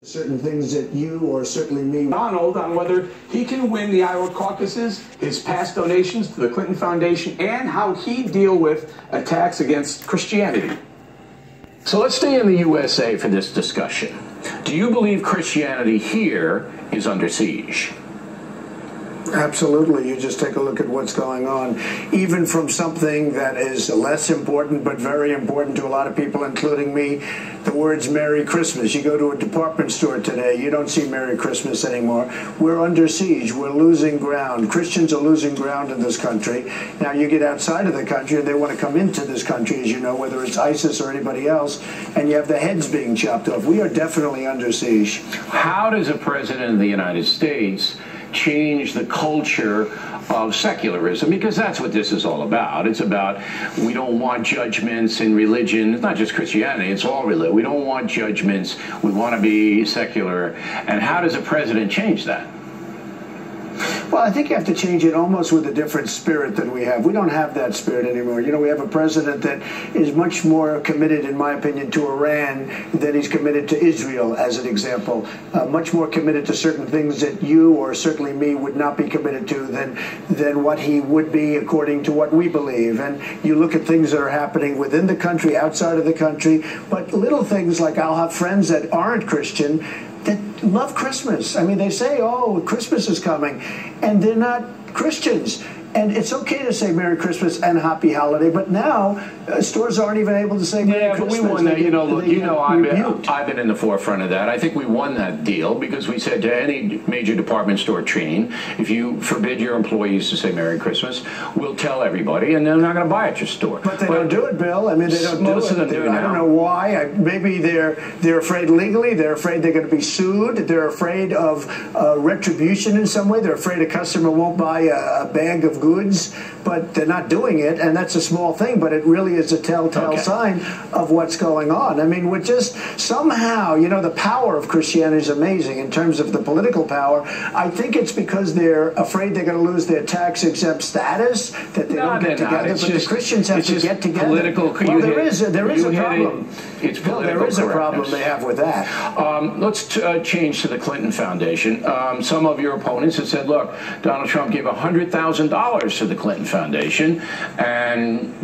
Certain things that you or certainly me. Donald on whether he can win the Iowa caucuses, his past donations to the Clinton Foundation, and how he'd deal with attacks against Christianity. So let's stay in the USA for this discussion. Do you believe Christianity here is under siege? Absolutely. You just take a look at what's going on. Even from something that is less important but very important to a lot of people, including me, the words Merry Christmas. You go to a department store today, you don't see Merry Christmas anymore. We're under siege. We're losing ground. Christians are losing ground in this country. Now you get outside of the country and they want to come into this country, as you know, whether it's ISIS or anybody else, and you have the heads being chopped off. We are definitely under siege. How does a president of the United States change the culture of secularism? Because that's what this is all about. It's about, we don't want judgments in religion. It's not just Christianity, it's all religion. We don't want judgments. We want to be secular. And how does a president change that? Well, I think you have to change it almost with a different spirit than we have. We don't have that spirit anymore. You know, we have a president that is much more committed, in my opinion, to Iran than he's committed to Israel, as an example. Much more committed to certain things that you or certainly me would not be committed to than what he would be according to what we believe. And you look at things that are happening within the country, outside of the country, but little things like I'll have friends that aren't Christian that love Christmas. I mean, they say, oh, Christmas is coming, and they're not Christians. And it's okay to say Merry Christmas and Happy Holiday, but now stores aren't even able to say Merry Christmas. Yeah, but we won that. You know, I've been in the forefront of that. I think we won that deal because we said to any major department store chain, if you forbid your employees to say Merry Christmas, we'll tell everybody, and they're not going to buy at your store. But they don't do it, Bill. I mean, they don't do it. Most of them do now. I don't know why. Maybe they're afraid legally. They're afraid they're going to be sued. They're afraid of retribution in some way. They're afraid a customer won't buy a bag of goods, but they're not doing it, and that's a small thing, but it really is a telltale sign of what's going on. I mean, we're just somehow, you know, the power of Christianity is amazing in terms of the political power. I think it's because they're afraid they're going to lose their tax-exempt status, that they don't get together, but the Christians have to get together. Political, well, there is a problem. It's political. There is a problem they have with that. Let's change to the Clinton Foundation. Some of your opponents have said, look, Donald Trump gave $100,000 to the Clinton Foundation, and